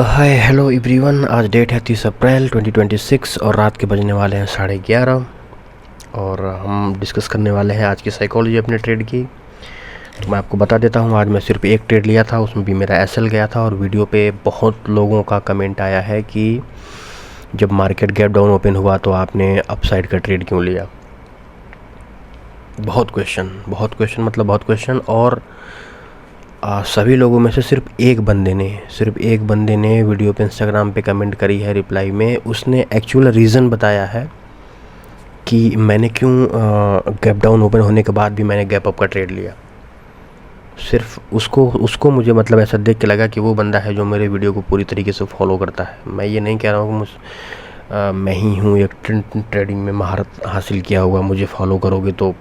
Hi hello everyone. आज date है 30 अप्रैल 2026 और रात के बजने वाले हैं 11:30 और हम डिस्कस करने वाले हैं आज की साइकोलॉजी अपने ट्रेड की। तो मैं आपको बता देता हूं, आज मैं सिर्फ एक ट्रेड लिया था, उसमें भी मेरा एसएल गया था और वीडियो पे बहुत लोगों का कमेंट आया है कि जब मार्केट गैप डाउन ओपन हुआ तो आपने अपसाइड का ट्रेड क्यों लिया। बहुत क्वेश्चन मतलब बहुत क्वेश्चन। और सभी लोगों में से सिर्फ एक बंदे ने वीडियो पे इंस्टाग्राम पे कमेंट करी है रिप्लाई में। उसने एक्चुअल रीज़न बताया है कि मैंने क्यों गैप डाउन ओपन होने के बाद भी मैंने गैप अप का ट्रेड लिया। सिर्फ उसको मुझे मतलब ऐसा देख के लगा कि वो बंदा है जो मेरे वीडियो को पूरी तरीके से फॉलो करता है। मैं ये नहीं कह रहा हूँ कि मैं ही हूँ एक ट्रेडिंग में महारत हासिल किया हुआ, मुझे फॉलो करोगे तो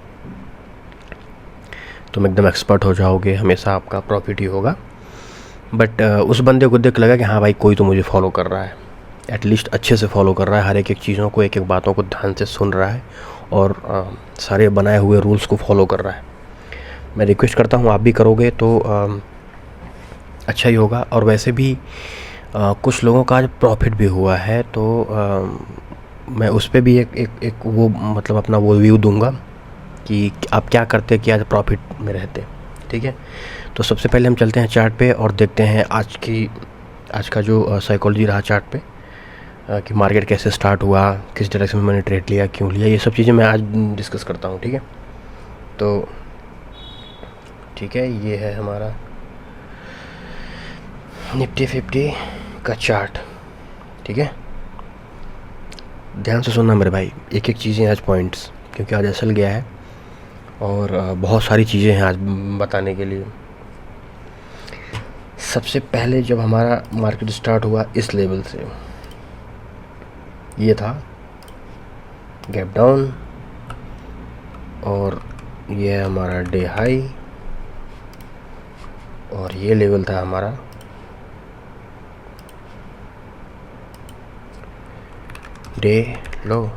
तुम एकदम एक्सपर्ट हो जाओगे, हमेशा आपका प्रॉफिट ही होगा। बट उस बंदे को देख लगा कि हाँ भाई, कोई तो मुझे फॉलो कर रहा है, एटलीस्ट अच्छे से फॉलो कर रहा है, हर एक चीज़ों को, एक बातों को ध्यान से सुन रहा है और सारे बनाए हुए रूल्स को फॉलो कर रहा है। मैं रिक्वेस्ट करता हूँ आप भी करोगे तो अच्छा ही होगा। और वैसे भी कुछ लोगों का आज प्रॉफिट भी हुआ है, तो मैं उस पर भी एक वो मतलब अपना वो व्यू दूंगा कि आप क्या करते कि आज प्रॉफिट में रहते। ठीक है, तो सबसे पहले हम चलते हैं चार्ट पे और देखते हैं आज का जो साइकोलॉजी रहा चार्ट पे, कि मार्केट कैसे स्टार्ट हुआ, किस डायरेक्शन में मैंने ट्रेड लिया, क्यों लिया, ये सब चीज़ें मैं आज डिस्कस करता हूँ। ठीक है, तो ठीक है, ये है हमारा निफ्टी 50 का चार्ट। ठीक है, ध्यान से सुनना मेरे भाई, एक चीज़ें आज पॉइंट्स, क्योंकि आज असल गया है और बहुत सारी चीज़ें हैं आज बताने के लिए। सबसे पहले जब हमारा मार्केट स्टार्ट हुआ इस लेवल से, ये था गैप डाउन और ये है हमारा डे हाई और ये लेवल था हमारा डे लो।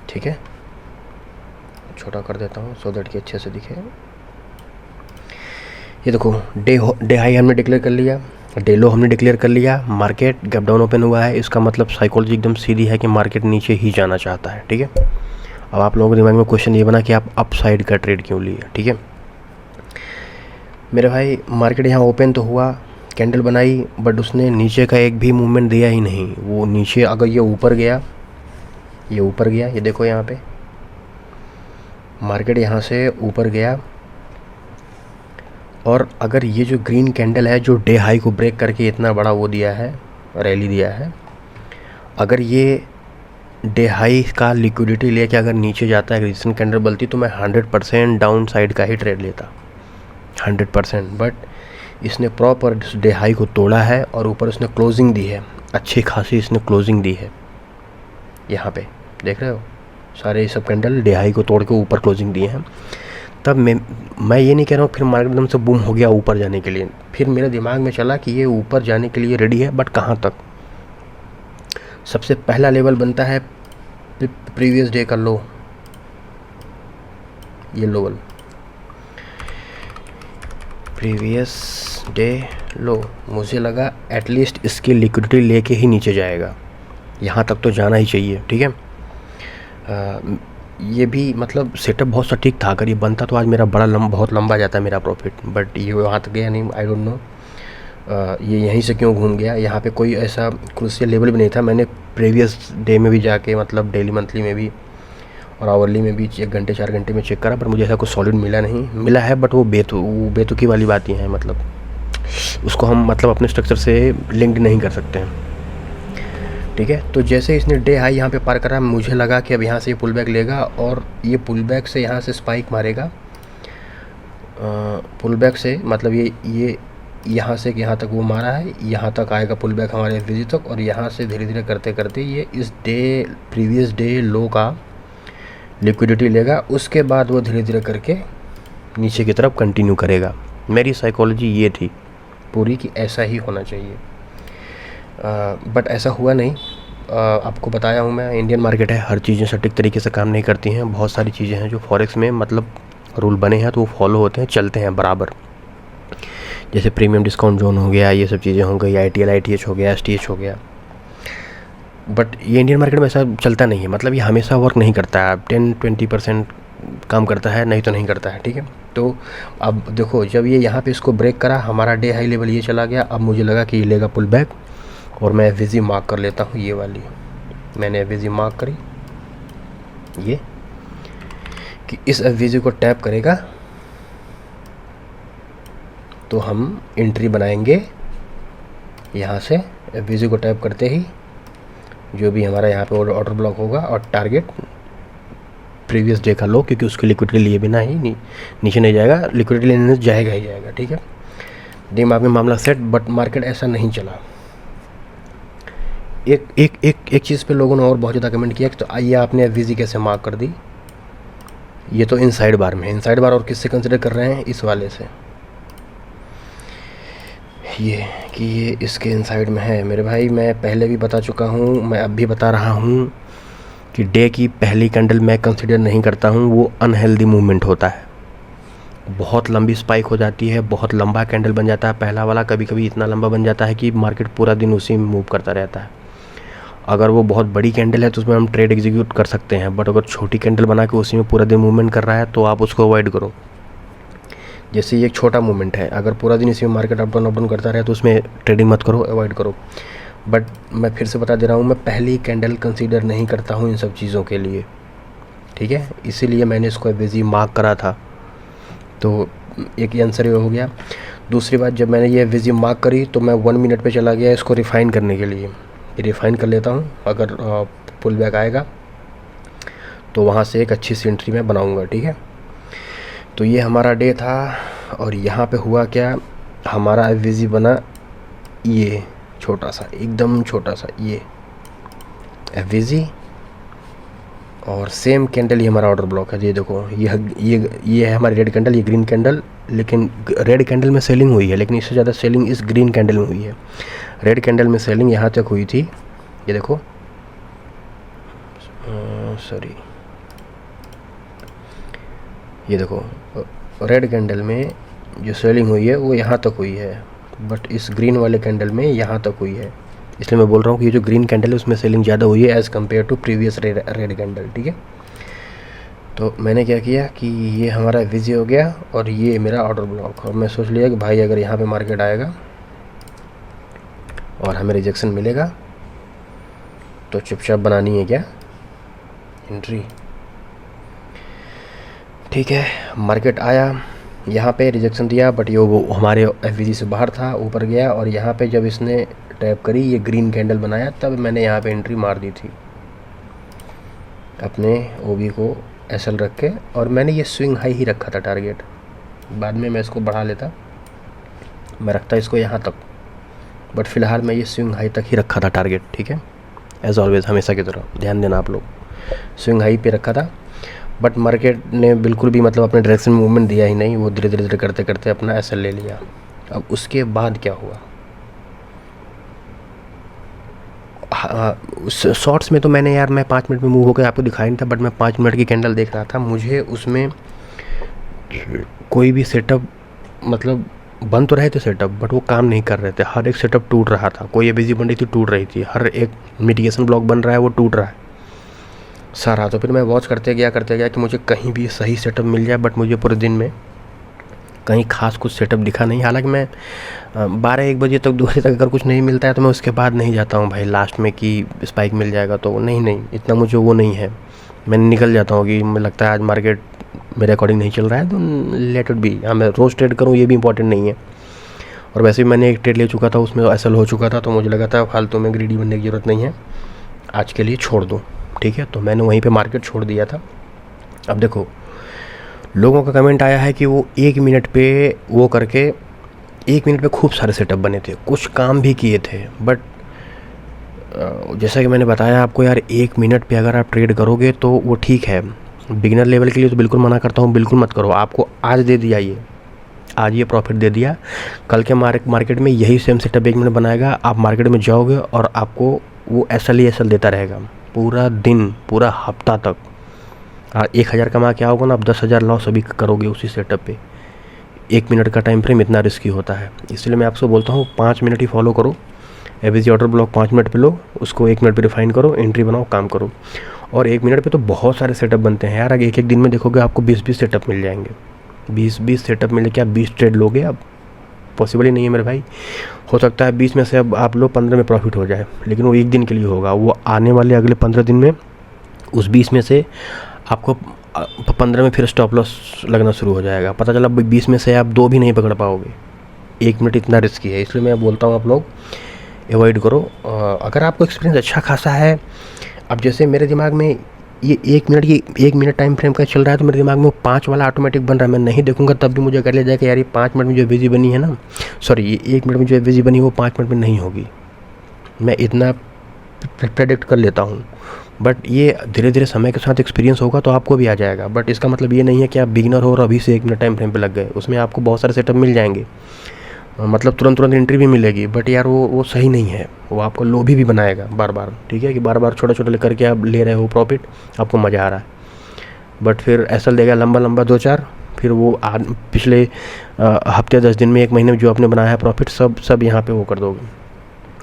ठीक है, छोटा कर देता हूँ सो दैट कि अच्छे से दिखे। ये देखो, डे हाई हमने डिक्लेयर कर लिया, डे लो हमने डिक्लेयर कर लिया, मार्केट गैप डाउन ओपन हुआ है। इसका मतलब साइकोलॉजी एकदम सीधी है कि मार्केट नीचे ही जाना चाहता है। ठीक है, अब आप लोगों के दिमाग में क्वेश्चन ये बना कि आप अप साइड का ट्रेड क्यों लिए। ठीक है मेरे भाई, मार्केट यहाँ ओपन तो हुआ, कैंडल बनाई, बट उसने नीचे का एक भी मूवमेंट दिया ही नहीं। वो नीचे अगर ये ऊपर गया, ये देखो यहाँ पे मार्केट यहाँ से ऊपर गया और अगर ये जो ग्रीन कैंडल है जो डे हाई को ब्रेक करके इतना बड़ा वो दिया है, रैली दिया है, अगर ये डे हाई का लिक्विडिटी लेके अगर नीचे जाता है, रेजिस्टेंस कैंडल बनती, तो मैं 100% डाउन साइड का ही ट्रेड लेता, 100%। बट इसने प्रॉपर डे हाई को तोड़ा है और ऊपर उसने क्लोजिंग दी है, अच्छी खासी इसने क्लोजिंग दी है। यहाँ पे देख रहे हो, सारे सब कैंडल डे हाई को तोड़ के ऊपर क्लोजिंग दिए हैं। तब मैं ये नहीं कह रहा हूँ फिर मार्केट एकदम से बूम हो गया ऊपर जाने के लिए। फिर मेरे दिमाग में चला कि ये ऊपर जाने के लिए रेडी है, बट कहाँ तक। सबसे पहला लेवल बनता है प्रीवियस डे का लो, ये लेवल प्रीवियस डे लो। मुझे लगा एटलीस्ट इसकी लिक्विडिटी लेके ही नीचे जाएगा, यहाँ तक तो जाना ही चाहिए। ठीक है, ये भी मतलब सेटअप बहुत सटीक था। अगर ये बनता तो आज मेरा बहुत लंबा जाता मेरा प्रॉफिट, बट ये वहाँ तक गया नहीं। आई डोंट नो ये यहीं से क्यों घूम गया। यहाँ पे कोई ऐसा क्रूशियल लेवल भी नहीं था। मैंने प्रीवियस डे में भी जाके मतलब डेली मंथली में भी और आवरली में भी 1 घंटे 4 घंटे में चेक करा, पर मुझे ऐसा कुछ सॉलिड मिला है। बट वो बेतुकी वाली बात ही है, मतलब उसको हम मतलब अपने स्ट्रक्चर से लिंक्ड नहीं कर सकते हैं। ठीक है, तो जैसे इसने डे हाई यहाँ पे पार करा, मुझे लगा कि अब यहाँ से ये पुल बैक लेगा और ये पुल बैक से यहाँ से स्पाइक मारेगा। पुल बैक से मतलब ये यहाँ से यहाँ तक वो मारा है, यहाँ तक आएगा पुल बैक हमारे एवरेज तक, और यहाँ से धीरे धीरे करते करते ये इस प्रीवियस डे लो का लिक्विडिटी लेगा। उसके बाद वो धीरे धीरे करके नीचे की तरफ कंटिन्यू करेगा। मेरी साइकोलॉजी ये थी पूरी कि ऐसा ही होना चाहिए, बट ऐसा हुआ नहीं। आपको बताया हूँ मैं, इंडियन मार्केट है, हर चीज़ें सटीक तरीके से काम नहीं करती हैं। बहुत सारी चीज़ें हैं जो फॉरेक्स में मतलब रूल बने हैं तो वो फॉलो होते हैं, चलते हैं बराबर। जैसे प्रीमियम डिस्काउंट जोन हो गया, ये सब चीज़ें हो गई, ITL ITH हो गया, STH हो गया। बट ये इंडियन मार्केट में ऐसा चलता नहीं है, मतलब ये हमेशा वर्क नहीं करता है। 10-20% काम करता है, नहीं तो नहीं करता है, ठीक है। तो अब देखो, जब ये यहाँ पे इसको ब्रेक करा, हमारा डे हाई लेवल ये चला गया। अब मुझे लगा कि ये लेगा पुल बैक, और मैं FVG मार्क कर लेता हूँ। ये वाली मैंने FVG मार्क करी, ये कि इस FVG को टैप करेगा तो हम एंट्री बनाएंगे यहाँ से। FVG को टैप करते ही जो भी हमारा यहाँ पे ऑर्डर ब्लॉक होगा, और टारगेट प्रीवियस डे का लो, क्योंकि उसकी लिक्विडिटी लिए बिना ही नीचे नहीं जाएगा, लिक्विडिटी लेने से जाएगा ही जाएगा, ठीक है। दिमाग में मामला सेट। बट मार्केट ऐसा नहीं चला। एक चीज़ पे लोगों ने और बहुत ज़्यादा कमेंट किया कि तो आइए आपने FVG कैसे मार्क कर दी। ये तो इनसाइड बार में है। इनसाइड बार और किससे कंसिडर कर रहे हैं? इस वाले से, ये कि ये इसके इनसाइड में है। मेरे भाई मैं पहले भी बता चुका हूँ, मैं अब भी बता रहा हूँ कि डे की पहली कैंडल मैं कंसिडर नहीं करता हूँ। वो अनहेल्दी मूवमेंट होता है, बहुत लंबी स्पाइक हो जाती है, बहुत लंबा कैंडल बन जाता है पहला वाला। कभी कभी इतना लंबा बन जाता है कि मार्केट पूरा दिन उसी में मूव करता रहता है। अगर वो बहुत बड़ी कैंडल है तो उसमें हम ट्रेड एग्जीक्यूट कर सकते हैं, बट अगर छोटी कैंडल बना के उसी में पूरा दिन मूवमेंट कर रहा है तो आप उसको अवॉइड करो। जैसे ये एक छोटा मूवमेंट है, अगर पूरा दिन इसी में मार्केट अप डाउन करता रहे तो उसमें ट्रेडिंग मत करो, अवॉइड करो। बट मैं फिर से बता दे रहा हूँ, मैं पहली कैंडल कंसीडर नहीं करता हूँ इन सब चीज़ों के लिए, ठीक है। इसीलिए मैंने इसको FVG मार्क करा था। तो एक ये आंसर हो गया। दूसरी बात, जब मैंने ये FVG मार्क करी तो मैं 1 मिनट पे चला गया इसको रिफ़ाइन करने के लिए। रिफ़ाइन कर लेता हूँ, अगर पुल बैक आएगा तो वहाँ से एक अच्छी सी एंट्री मैं बनाऊँगा, ठीक है। तो ये हमारा डे था, और यहाँ पे हुआ क्या, हमारा FVG बना ये छोटा सा, एकदम छोटा सा ये FVG, और सेम कैंडल ये हमारा ऑर्डर ब्लॉक है। ये देखो, ये है हमारी रेड कैंडल, ये ग्रीन कैंडल। लेकिन रेड कैंडल में सेलिंग हुई है, लेकिन इससे ज़्यादा सेलिंग इस ग्रीन कैंडल में हुई है। रेड कैंडल में सेलिंग यहाँ तक हुई थी, ये देखो, सॉरी, ये देखो, रेड कैंडल में जो सेलिंग हुई है वो यहाँ तक हुई है, बट इस ग्रीन वाले कैंडल में यहाँ तक हुई है। इसलिए मैं बोल रहा हूँ कि ये जो ग्रीन कैंडल है उसमें सेलिंग ज़्यादा हुई है as compared to previous red candle, ठीक है। तो मैंने क्या किया कि ये हमारा FVG हो गया, और ये मेरा ऑर्डर ब्लॉक। और मैं सोच लिया कि भाई अगर यहाँ पे मार्केट आएगा और हमें रिजेक्शन मिलेगा तो चुपचाप बनानी है क्या एंट्री, ठीक है। मार्केट आया, यहाँ पे रिजेक्शन दिया, बट ये वो हमारे FVG से बाहर था, ऊपर गया, और यहाँ पे जब इसने टैप करी, ये ग्रीन कैंडल बनाया, तब मैंने यहाँ पे एंट्री मार दी थी अपने OB को SL रख के। और मैंने ये स्विंग हाई ही रखा था टारगेट, बाद में मैं इसको बढ़ा लेता, मैं रखता इसको यहाँ तक, बट फ़िलहाल मैं ये स्विंग हाई तक ही रखा था टारगेट, ठीक है। एज़ ऑलवेज़, हमेशा की तरह ध्यान देना आप लोग, स्विंग हाई पे रखा था। बट मार्केट ने बिल्कुल भी मतलब अपने डायरेक्शन में मूवमेंट दिया ही नहीं, वो धीरे धीरे करते करते अपना SL ले लिया। अब उसके बाद क्या हुआ, उस शॉर्ट्स में तो मैंने यार, मैं 5 मिनट में मूव होकर आपको दिखाई नहीं था, बट मैं 5 मिनट की कैंडल देख रहा था। मुझे उसमें कोई भी सेटअप, मतलब बन तो रहे थे सेटअप, बट वो काम नहीं कर रहे थे। हर एक सेटअप टूट रहा था, कोई FVG बन रही थी टूट रही थी, हर एक मिटिगेशन ब्लॉक बन रहा है वो टूट रहा है सारा। तो फिर मैं वॉच करते गया कि मुझे कहीं भी सही सेटअप मिल जाए, बट मुझे पूरे दिन में कहीं खास कुछ सेटअप दिखा नहीं। हालांकि मैं 12-1 बजे तक, 2 बजे तक अगर कुछ नहीं मिलता है तो मैं उसके बाद नहीं जाता हूँ भाई लास्ट में कि स्पाइक मिल जाएगा, तो नहीं, इतना मुझे वो नहीं है। मैं निकल जाता हूँ कि मुझे लगता है आज मार्केट मेरे अकॉर्डिंग नहीं चल रहा है, तो लेट इट बी। हाँ, मैं रोज़ ट्रेड करूँ ये भी इंपॉर्टेंट नहीं है। और वैसे भी मैंने एक ट्रेड ले चुका था, उसमें SL हो चुका था, तो मुझे लगा था फालतू में ग्रीडी बनने की ज़रूरत नहीं है, आज के लिए छोड़ दूँ, ठीक है। तो मैंने वहीं पे मार्केट छोड़ दिया था। अब देखो, लोगों का कमेंट आया है कि वो 1 मिनट पे वो करके 1 मिनट पे खूब सारे सेटअप बने थे, कुछ काम भी किए थे। बट जैसा कि मैंने बताया आपको यार, 1 मिनट पे अगर आप ट्रेड करोगे तो वो ठीक है। बिगिनर लेवल के लिए तो बिल्कुल मना करता हूँ, बिल्कुल मत करो। आपको आज दे दिया, ये आज ये प्रॉफिट दे दिया, कल के मार्केट में यही सेम सेटअप 1 मिनट बनाएगा, आप मार्केट में जाओगे और आपको वो SL देता रहेगा पूरा दिन, पूरा हफ्ता तक। 1000 कमा के आओगे ना, आप 10,000 लॉस अभी करोगे उसी सेटअप पे। 1 मिनट का टाइम फ्रेम इतना रिस्की होता है। इसलिए मैं आपसे बोलता हूँ 5 मिनट ही फॉलो करो। एवरेज ऑर्डर ब्लॉक 5 मिनट पे लो, उसको 1 मिनट पे रिफाइन करो, एंट्री बनाओ, काम करो। और 1 मिनट पे तो बहुत सारे सेटअप बनते हैं यार। एक दिन में देखोगे आपको 20-20 सेटअप मिल जाएंगे। 20-20 सेटअप मिले क्या 20 ट्रेड लोगे आप? पॉसिबल ही नहीं है मेरे भाई। हो सकता है 20 में से अब आप लो 15 में प्रॉफिट हो जाए, लेकिन वो 1 दिन के लिए होगा। वो आने वाले अगले 15 दिन में उस 20 में से आपको 15 में फिर स्टॉप लॉस लगना शुरू हो जाएगा। पता चला 20 में से आप 2 भी नहीं पकड़ पाओगे। 1 मिनट इतना रिस्की है, इसलिए मैं बोलता हूँ आप लोग अवॉइड करो। अगर आपको एक्सपीरियंस अच्छा खासा है, अब जैसे मेरे दिमाग में ये 1 मिनट टाइम फ्रेम का चल रहा है, तो मेरे दिमाग में 5 वाला ऑटोमेटिक बन रहा है। मैं नहीं देखूंगा तब भी मुझे कर लिया जाए कि यार ये 5 मिनट में जो एवरेज बनी है ना, सॉरी ये 1 मिनट में जो एवरेज बनी है वो 5 मिनट में नहीं होगी। मैं इतना प्रेडिक्ट कर लेता हूँ। बट ये धीरे धीरे समय के साथ एक्सपीरियंस होगा तो आपको भी आ जाएगा। बट इसका मतलब ये नहीं है कि आप बिगिनर हो और अभी से 1 मिनट टाइम फ्रेम पे लग गए। उसमें आपको बहुत सारे सेटअप मिल जाएंगे, मतलब तुरंत एंट्री भी मिलेगी। बट यार वो सही नहीं है, वो आपको लोभी भी बनाएगा बार बार। ठीक है कि बार बार छोटा छोटा लेकर के आप ले रहे हो प्रॉफिट, आपको मज़ा आ रहा है, बट फिर ऐसा देगा लंबा 2-4, फिर वो पिछले हफ्ते 10 दिन में 1 महीने में जो आपने बनाया है प्रॉफिट सब यहाँ पे वो कर दोगे।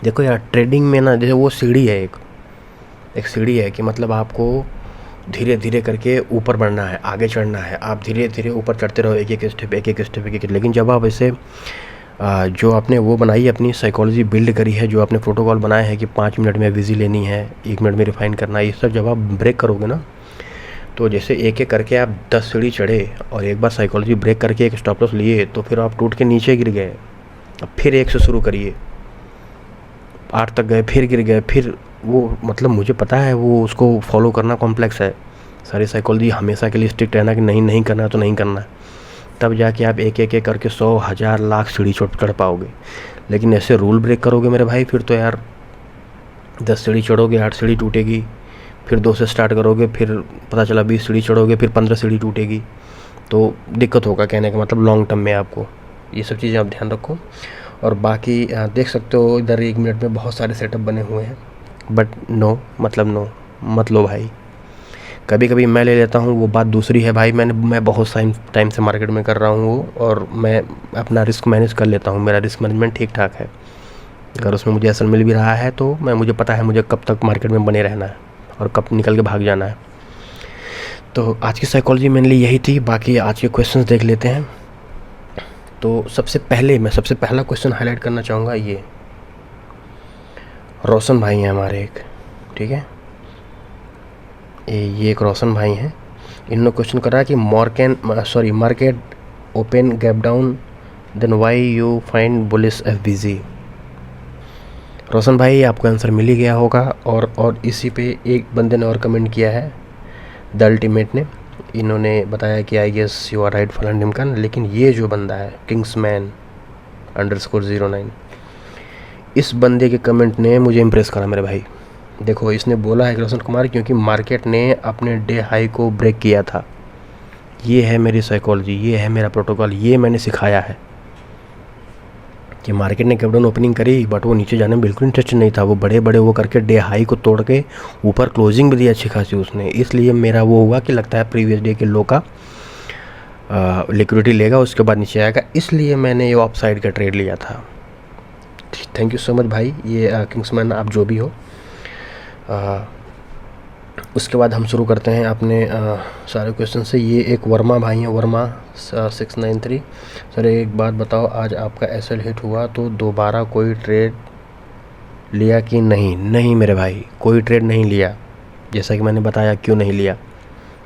देखो यार ट्रेडिंग में ना, जैसे वो सीढ़ी है, एक सीढ़ी है कि मतलब आपको धीरे धीरे करके ऊपर बढ़ना है, आगे चढ़ना है। आप धीरे धीरे ऊपर चढ़ते रहो, एक एक स्टेप। लेकिन जब आप ऐसे जो आपने वो बनाई, अपनी साइकोलॉजी बिल्ड करी है, जो आपने प्रोटोकॉल बनाया है कि 5 मिनट में विजी लेनी है, 1 मिनट में रिफाइन करना है, ये सब जब आप ब्रेक करोगे ना, तो जैसे एक एक करके आप 10 सीढ़ी चढ़े और एक बार साइकोलॉजी ब्रेक करके एक स्टॉप लॉस लिए, तो फिर आप टूट के नीचे गिर गए। अब फिर 1 से शुरू करिए, 8 तक गए, फिर गिर गए, फिर वो मतलब मुझे पता है वो उसको फॉलो करना कॉम्प्लेक्स है। सारी साइकोलॉजी हमेशा के लिए स्ट्रिक्ट रहना कि नहीं करना है तो नहीं करना है, तब जाके आप एक एक करके 100, 1000, लाख सीढ़ी चढ़ पाओगे। लेकिन ऐसे रूल ब्रेक करोगे मेरे भाई, फिर तो यार 10 सीढ़ी चढ़ोगे, 8 सीढ़ी टूटेगी, फिर 2 से स्टार्ट करोगे, फिर पता चला 20 सीढ़ी चढ़ोगे, फिर 15 सीढ़ी टूटेगी, तो दिक्कत होगा। कहने का मतलब लॉन्ग टर्म में आपको ये सब चीज़ें आप ध्यान रखो। और बाकी देख सकते हो इधर 1 मिनट में बहुत सारे सेटअप बने हुए हैं, बट नो मत लो भाई। कभी कभी मैं ले लेता हूँ, वो बात दूसरी है भाई। मैं बहुत टाइम से मार्केट में कर रहा हूँ वो, और मैं अपना रिस्क मैनेज कर लेता हूँ। मेरा रिस्क मैनेजमेंट ठीक ठाक है। अगर उसमें मुझे असल मिल भी रहा है तो मुझे पता है मुझे कब तक मार्केट में बने रहना है और कब निकल के भाग जाना है। तो आज की साइकोलॉजी मेनली यही थी। बाकी आज के क्वेश्चंस देख लेते हैं। तो सबसे पहला क्वेश्चन हाईलाइट करना चाहूँगा, ये रोशन भाई हैं हमारे एक, ठीक है, ये एक रोशन भाई हैं। इन्होंने क्वेश्चन करा कि market open gap down, then why you find bullish FBG। Roshan भाई आपको आंसर मिल ही गया होगा। और इसी पे एक बंदे ने और कमेंट किया है, द अल्टीमेट ने। इन्होंने बताया कि I guess you are right फलान ढिमकान। लेकिन ये जो बंदा है Kingsman_09, इस बंदे के कमेंट ने मुझे इम्प्रेस करा मेरे भाई। देखो इसने बोला है रोशन कुमार, क्योंकि मार्केट ने अपने डे हाई को ब्रेक किया था। ये है मेरी साइकोलॉजी, ये है मेरा प्रोटोकॉल, ये मैंने सिखाया है कि मार्केट ने गैप डाउन ओपनिंग करी, बट वो नीचे जाने में बिल्कुल इंटरेस्टेड नहीं था। वो बड़े वो करके डे हाई को तोड़ के ऊपर क्लोजिंग भी दी अच्छी खासी उसने। इसलिए मेरा वो हुआ कि लगता है प्रीवियस डे के लो का लिक्विडिटी लेगा, उसके बाद नीचे आएगा, इसलिए मैंने ये ऑफ साइड का ट्रेड लिया था। थैंक यू सो मच भाई, ये किंग्समैन आप जो भी हो। उसके बाद हम शुरू करते हैं अपने सारे क्वेश्चन से। ये एक वर्मा भाई हैं, वर्मा 693। सर एक बात बताओ, आज आपका SL हिट हुआ तो दोबारा कोई ट्रेड लिया कि नहीं? नहीं मेरे भाई, कोई ट्रेड नहीं लिया। जैसा कि मैंने बताया क्यों नहीं लिया,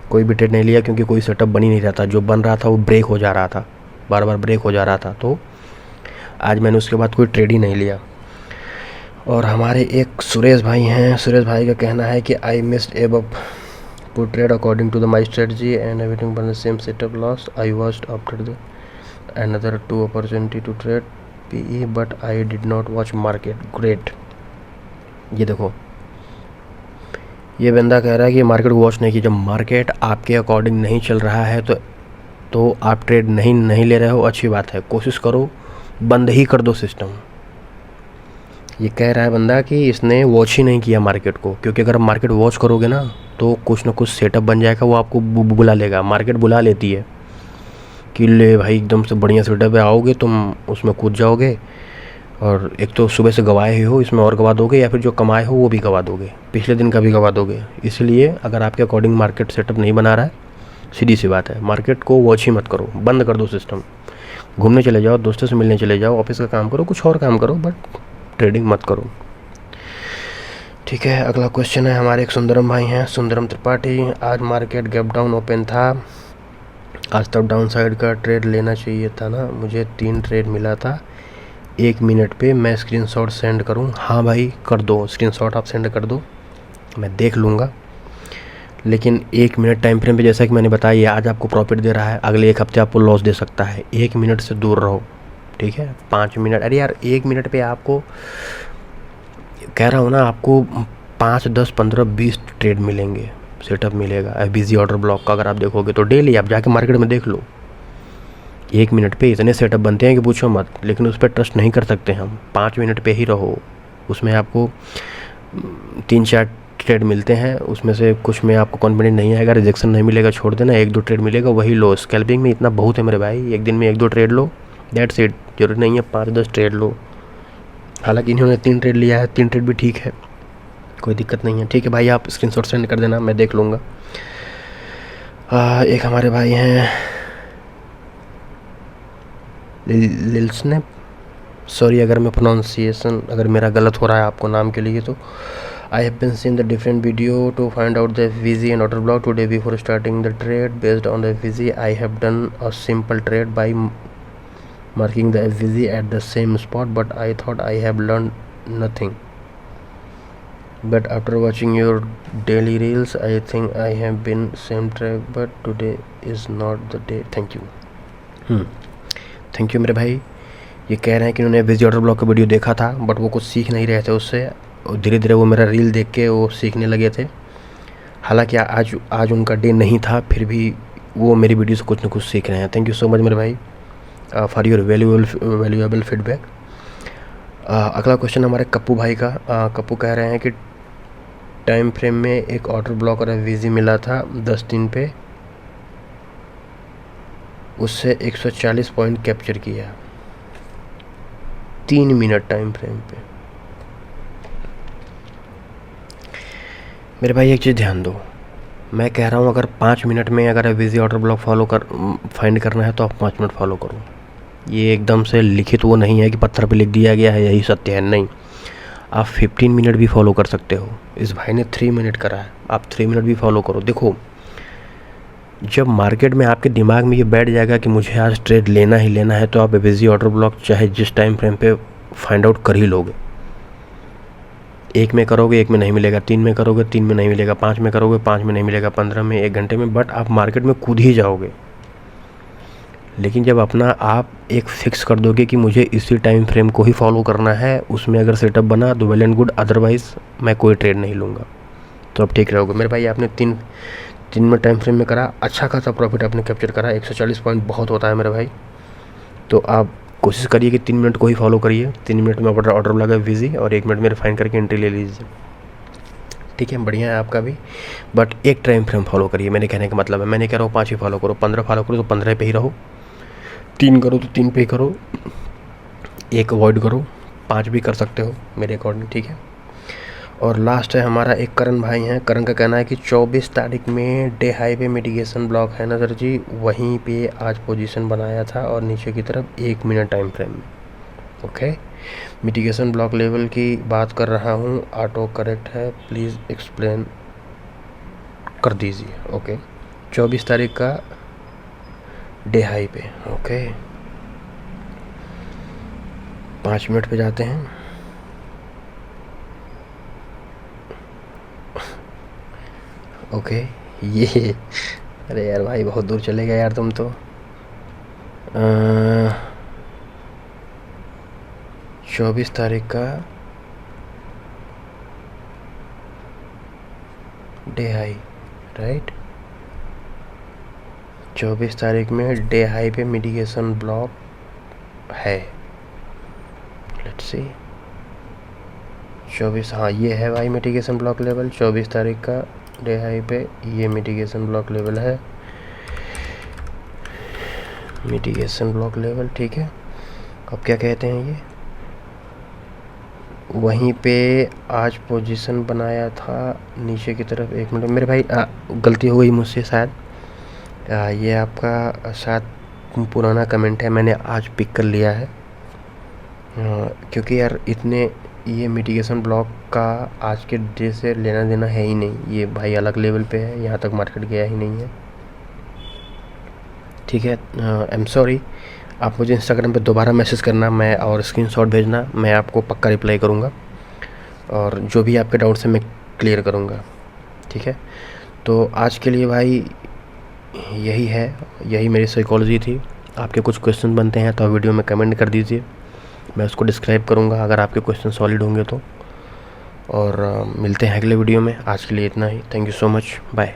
कोई भी ट्रेड नहीं लिया, क्योंकि कोई सेटअप बन ही नहीं रहा था। जो बन रहा था वो ब्रेक हो जा रहा था, बार ब्रेक हो जा रहा था। तो आज मैंने उसके बाद कोई ट्रेड ही नहीं लिया। और हमारे एक सुरेश भाई हैं, सुरेश भाई का कहना है कि I missed above to trade according to the my strategy and everything but the same setup loss. I watched after the another 2 opportunity to trade PE but I did not watch market. Great. ये देखो, ये बंदा कह रहा है कि market को watch नहीं की। जब मार्केट आपके अकॉर्डिंग नहीं चल रहा है तो आप ट्रेड नहीं ले रहे हो, अच्छी बात है। कोशिश करो बंद ही कर दो सिस्टम। ये कह रहा है बंदा कि इसने वॉच ही नहीं किया मार्केट को, क्योंकि अगर आप मार्केट वॉच करोगे ना तो कुछ ना कुछ सेटअप बन जाएगा, वो आपको बुला लेगा। मार्केट बुला लेती है कि ले भाई एकदम से बढ़िया सेटअप है, आओगे तुम उसमें कूद जाओगे और एक तो सुबह से गवाए ही हो, इसमें और गवा दोगे, या फिर जो कमाए हो वो भी गवा दोगे, पिछले दिन का भी गवा दोगे। इसलिए अगर आपके अकॉर्डिंग मार्केट सेटअप नहीं बना रहा है, सीधी सी बात है, मार्केट को वॉच ही मत करो, बंद कर दो सिस्टम। घूमने चले जाओ, दोस्तों से मिलने चले जाओ, ऑफिस का काम करो, कुछ और काम करो, बट ट्रेडिंग मत करो। ठीक है, अगला क्वेश्चन है हमारे एक सुंदरम भाई हैं, सुंदरम त्रिपाठी। आज मार्केट गैप डाउन ओपन था, आज तब डाउन साइड का ट्रेड लेना चाहिए था ना, मुझे 3 ट्रेड मिला था 1 मिनट पे, मैं स्क्रीनशॉट सेंड करूं? हाँ भाई कर दो, स्क्रीनशॉट आप सेंड कर दो, मैं देख लूँगा। लेकिन 1 मिनट टाइम फ्रेम पे जैसा कि मैंने बताया, ये आज आपको प्रॉफिट दे रहा है, अगले 1 हफ्ते आपको लॉस दे सकता है। 1 मिनट से दूर रहो, ठीक है। 5 मिनट, अरे यार 1 मिनट पे आपको कह रहा हूँ ना, आपको 5, 10, 15, 20 ट्रेड मिलेंगे, सेटअप मिलेगा। FBZ ऑर्डर ब्लॉक का अगर आप देखोगे तो डेली आप जाके मार्केट में देख लो, 1 मिनट पे इतने सेटअप बनते हैं कि पूछो मत। लेकिन उस पर ट्रस्ट नहीं कर सकते हम, 5 मिनट पे ही रहो। उसमें आपको 3-4 ट्रेड मिलते हैं, उसमें से कुछ में आपको कॉन्फिडेंट नहीं आएगा, रिजेक्शन नहीं मिलेगा, छोड़ देना, 1-2 ट्रेड मिलेगा, वही लो। स्कैल्पिंग में इतना बहुत है मेरे भाई, एक दिन में 1-2 ट्रेड लो, दैट्स इट। जरूरी नहीं है 5-10 ट्रेड लो। हालांकि इन्होंने 3 ट्रेड लिया है, 3 ट्रेड भी ठीक है, कोई दिक्कत नहीं है। ठीक है भाई, आप स्क्रीनशॉट सेंड कर देना, मैं देख लूँगा। एक हमारे भाई हैं लिल्सने, सॉरी अगर मैं प्रोनाउंसिएशन अगर मेरा गलत हो रहा है आपको नाम के लिए तो। I have been seeing the different video to find out the FVZ and order block today before starting the trade. Based on the FVZ, I have done a simple trade by marking the FVZ at the same spot, but I thought I have learned nothing. But after watching your daily reels, I think I have been same track, but today is not the day. Thank you. Thank you मेरे भाई। ये कह रहे हैं कि उन्होंने FVZ order block का video देखा था, बट वो कुछ सीख नहीं रहे थे उससे, और धीरे धीरे वो मेरा रील देख के वो सीखने लगे थे। हालांकि आज उनका डे नहीं था, फिर भी वो मेरी वीडियो से कुछ ना कुछ सीख रहे हैं। थैंक यू सो मच मेरे भाई फॉर योर वैल्यूएबल फीडबैक। अगला क्वेश्चन हमारे कप्पू भाई का। कप्पू कह रहे हैं कि टाइम फ्रेम में एक ऑर्डर ब्लॉक और FVZ मिला था 10 दिन पे, उससे 140 पॉइंट कैप्चर किया 3 मिनट टाइम फ्रेम पे। मेरे भाई एक चीज़ ध्यान दो, मैं कह रहा हूँ अगर 5 मिनट में अगर FVZ ऑर्डर ब्लॉक फाइंड करना है तो आप 5 मिनट फॉलो करो। ये एकदम से लिखित वो नहीं है कि पत्थर पे लिख दिया गया है यही सत्य है, नहीं। आप 15 मिनट भी फॉलो कर सकते हो। इस भाई ने 3 मिनट करा है, आप 3 मिनट भी फॉलो करो। देखो, जब मार्केट में आपके दिमाग में ये बैठ जाएगा कि मुझे आज ट्रेड लेना ही लेना है, तो आप FVZ ऑर्डर ब्लॉक चाहे जिस टाइम फ्रेम पे फाइंड आउट कर ही लोगे। 1 में करोगे 1 में नहीं मिलेगा, 3 में करोगे 3 में नहीं मिलेगा, 5 में करोगे 5 में नहीं मिलेगा, 15 में, 1 घंटे में, बट आप मार्केट में कूद ही जाओगे। लेकिन जब अपना आप एक फिक्स कर दोगे कि मुझे इसी टाइम फ्रेम को ही फॉलो करना है, उसमें अगर सेटअप बना तो वेल एंड गुड, अदरवाइज़ मैं कोई ट्रेड नहीं लूँगा, तो अब ठीक रहोगे। मेरे भाई आपने 3 में टाइम फ्रेम में करा, अच्छा खासा प्रॉफिट आपने कैप्चर करा। 140 पॉइंट बहुत होता है मेरे भाई। तो आप कोशिश करिए कि 3 मिनट को ही फॉलो करिए। 3 मिनट में ऑर्डर लगा FVZ और 1 मिनट में रिफाइन करके एंट्री ले लीजिए। ठीक है, बढ़िया है आपका भी, बट एक टाइम फ्रेम फॉलो करिए। मेरे कहने का मतलब है, मैंने कह रहा हूँ 5 ही फॉलो करो, 15 फॉलो करो तो 15 पे ही रहो, 3 करो तो 3 पे ही करो, 1 अवॉइड करो, 5 भी कर सकते हो मेरे अकॉर्डिंग। ठीक है, और लास्ट है हमारा एक करण भाई हैं। करण का कहना है कि 24 तारीख में डे हाई पे मिटिगेशन ब्लॉक है ना सर जी, वहीं पे आज पोजीशन बनाया था और नीचे की तरफ 1 मिनट टाइम फ्रेम में। ओके, मिटिगेशन ब्लॉक लेवल की बात कर रहा हूँ, ऑटो करेक्ट है, प्लीज़ एक्सप्लेन कर दीजिए। ओके, 24 तारीख का डे हाई पे। ओके, 5 मिनट पे जाते हैं। ओके, ये अरे यार भाई बहुत दूर चले गए यार तुम तो। 24 तारीख का डे हाई, राइट, 24 तारीख में डे हाई पे मिटिगेशन ब्लॉक है। लेट्स सी, 24, हाँ ये है भाई मिटिगेशन ब्लॉक लेवल। 24 तारीख का डे हाई पे ये मिटिगेशन ब्लॉक लेवल है। मिटिगेशन ब्लॉक लेवल, ठीक है। अब क्या कहते हैं ये, वहीं पे आज पोजीशन बनाया था नीचे की तरफ। एक मिनट मेरे भाई, गलती हो गई मुझसे शायद। ये आपका शायद पुराना कमेंट है, मैंने आज पिक कर लिया है। क्योंकि यार इतने ये मिटिगेशन ब्लॉक का आज के डे से लेना देना है ही नहीं, ये भाई अलग लेवल पे है, यहाँ तक मार्केट गया ही नहीं है, ठीक है। I am sorry. आप मुझे इंस्टाग्राम पे दोबारा मैसेज करना मैं और स्क्रीनशॉट भेजना, मैं आपको पक्का रिप्लाई करूँगा और जो भी आपके डाउट्स हैं मैं क्लियर करूँगा, ठीक है। तो आज के लिए भाई यही है, यही मेरी साइकोलॉजी थी। आपके कुछ क्वेश्चन बनते हैं तो वीडियो में कमेंट कर दीजिए, मैं उसको डिस्क्राइब करूँगा अगर आपके क्वेश्चन सॉलिड होंगे तो। और मिलते हैं अगले वीडियो में। आज के लिए इतना ही। Thank you so much, bye.